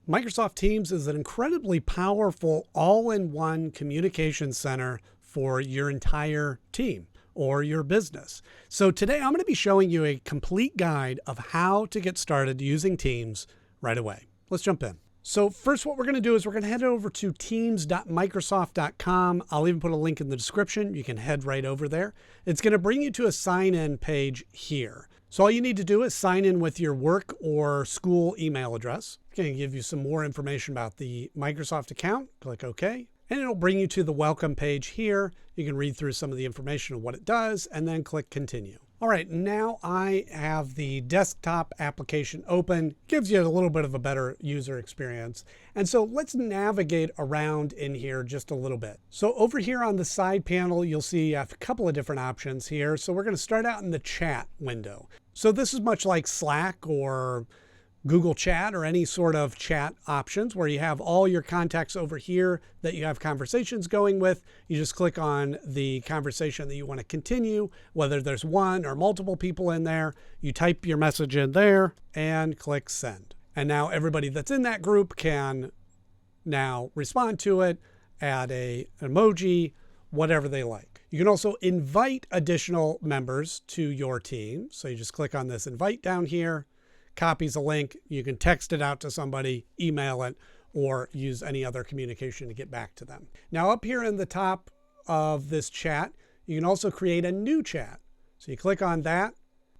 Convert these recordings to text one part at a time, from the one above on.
Microsoft Teams is an incredibly powerful all-in-one communication center for your entire team or your business. So today I'm going to be showing you a complete guide of how to get started using Teams right away. Let's jump in. So first, what we're going to do is we're going to head over to teams.microsoft.com. I'll even put a link in the description. You can head right over there. It's going to bring you to a sign-in page here. So all you need to do is sign in with your work or school email address. It's going to give you some more information about the Microsoft account. Click OK. And it'll bring you to the welcome page here. You can read through some of the information of what it does and then click continue. All right, now I have the desktop application open. Gives you a little bit of a better user experience. And so let's navigate around in here just a little bit. So over here on the side panel, you'll see a couple of different options here. So we're going to start out in the chat window. So this is much like Slack or Google Chat or any sort of chat options where you have all your contacts over here that you have conversations going with. You just click on the conversation that you want to continue, whether there's one or multiple people in there. You type your message in there and click send. And now everybody that's in that group can now respond to it, add an emoji, whatever they like. You can also invite additional members to your team. So you just click on this invite down here. Copies a link. You can text it out to somebody, email it, or use any other communication to get back to them. Now up here in the top of this chat, you can also create a new chat. So you click on that.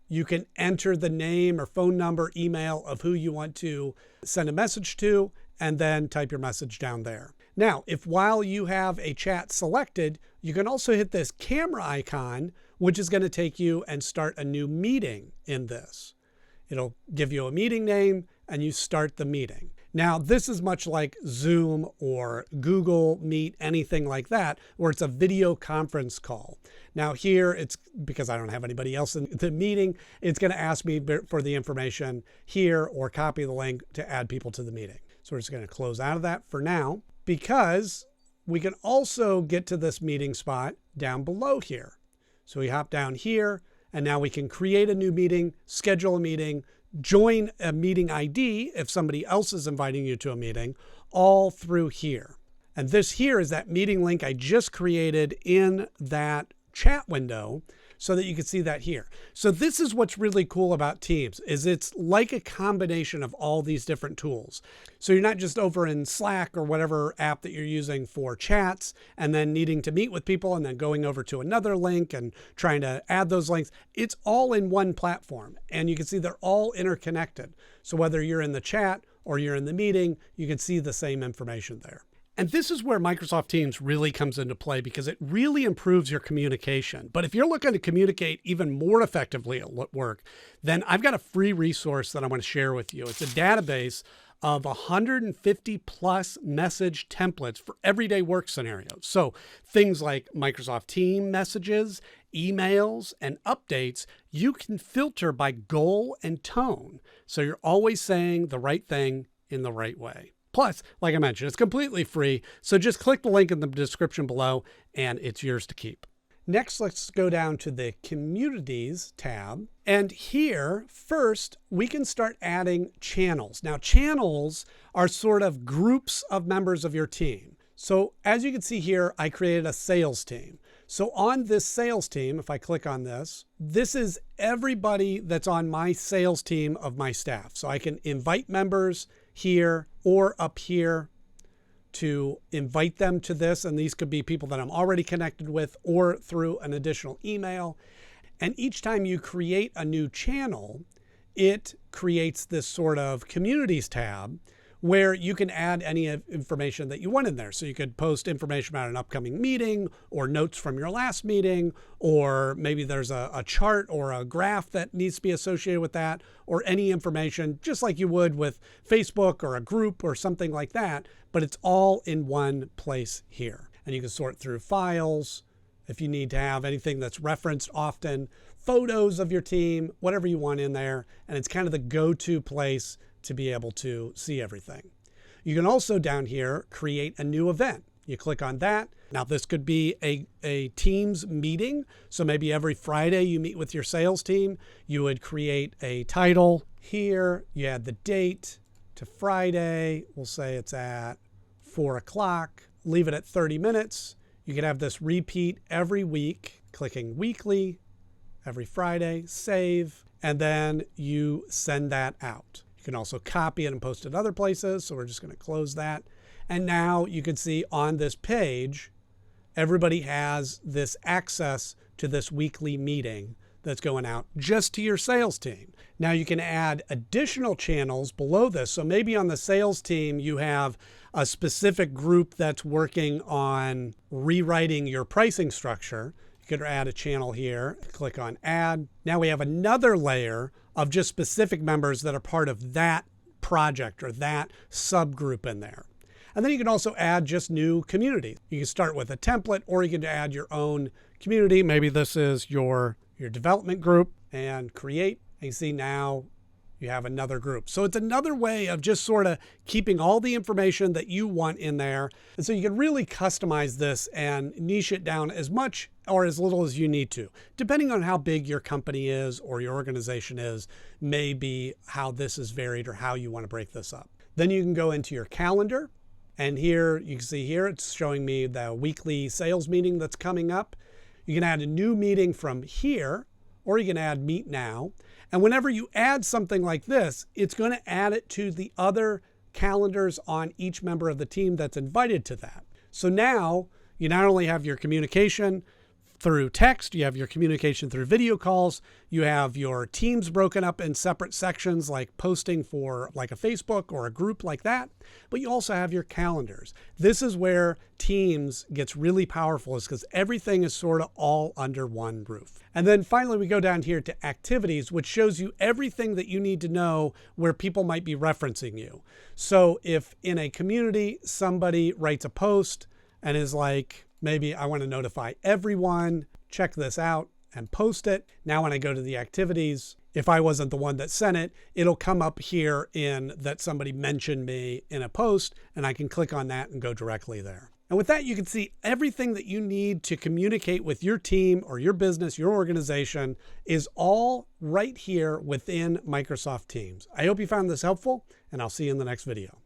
You can enter the name or phone number, email of who you want to send a message to, and then type your message down there. Now, if while you have a chat selected, you can also hit this camera icon, which is going to take you and start a new meeting in this. It'll give you a meeting name and you start the meeting. Now, this is much like Zoom or Google Meet, anything like that, where it's a video conference call. Now here, it's because I don't have anybody else in the meeting, it's going to ask me for the information here or copy the link to add people to the meeting. So we're just going to close out of that for now because we can also get to this meeting spot down below here. So we hop down here. And now we can create a new meeting, schedule a meeting, join a meeting ID if somebody else is inviting you to a meeting, all through here. And this here is that meeting link I just created in that chat window so that you can see that here. So this is what's really cool about Teams is it's like a combination of all these different tools. So you're not just over in Slack or whatever app that you're using for chats and then needing to meet with people and then going over to another link and trying to add those links. It's all in one platform and you can see they're all interconnected. So whether you're in the chat or you're in the meeting, you can see the same information there. And this is where Microsoft Teams really comes into play because it really improves your communication. But if you're looking to communicate even more effectively at work, then I've got a free resource that I want to share with you. It's a database of 150 plus message templates for everyday work scenarios. So things like Microsoft Teams messages, emails, and updates, you can filter by goal and tone. So you're always saying the right thing in the right way. Plus, like I mentioned, it's completely free. So just click the link in the description below and it's yours to keep. Next, let's go down to the Communities tab. And here, first, we can start adding channels. Now, channels are sort of groups of members of your team. So as you can see here, I created a sales team. So on this sales team, if I click on this, this is everybody that's on my sales team of my staff. So I can invite members here or up here to invite them to this. And these could be people that I'm already connected with or through an additional email. And each time you create a new channel, it creates this sort of Communities tab where you can add any information that you want in there. So you could post information about an upcoming meeting or notes from your last meeting, or maybe there's a chart or a graph that needs to be associated with that, or any information, just like you would with Facebook or a group or something like that, but it's all in one place here. And you can sort through files if you need to have anything that's referenced often, photos of your team, whatever you want in there. And it's kind of the go-to place to be able to see everything. You can also down here create a new event. You click on that. Now this could be a Teams meeting. So maybe every Friday you meet with your sales team. You would create a title here. You add the date, to Friday. We'll say it's at 4 o'clock. Leave it at 30 minutes. You can have this repeat every week, clicking weekly, every Friday, save, and then you send that out. You can also copy it and post it other places. So we're just going to close that. And now you can see on this page, everybody has this access to this weekly meeting that's going out just to your sales team. Now you can add additional channels below this. So maybe on the sales team, you have a specific group that's working on rewriting your pricing structure. You could add a channel here, click on add. Now we have another layer of just specific members that are part of that project or that subgroup in there. And then you can also add just new communities. You can start with a template, or you can add your own community. Maybe this is your development group, and create. And you see now you have another group. So it's another way of just sort of keeping all the information that you want in there. And so you can really customize this and niche it down as much or as little as you need to, depending on how big your company is or your organization is, may be how this is varied or how you want to break this up. Then you can go into your calendar. And here you can see here, it's showing me the weekly sales meeting that's coming up. You can add a new meeting from here, or you can add Meet Now. And whenever you add something like this, it's going to add it to the other calendars on each member of the team that's invited to that. So now you not only have your communication through text, you have your communication through video calls, you have your teams broken up in separate sections like posting for like a Facebook or a group like that, but you also have your calendars. This is where Teams gets really powerful, is because everything is sort of all under one roof. And then finally we go down here to activities, which shows you everything that you need to know where people might be referencing you. So if in a community somebody writes a post and is like, maybe I want to notify everyone, check this out and post it. Now when I go to the activities, if I wasn't the one that sent it, it'll come up here in that somebody mentioned me in a post, and I can click on that and go directly there. And with that, you can see everything that you need to communicate with your team or your business, your organization, is all right here within Microsoft Teams. I hope you found this helpful, and I'll see you in the next video.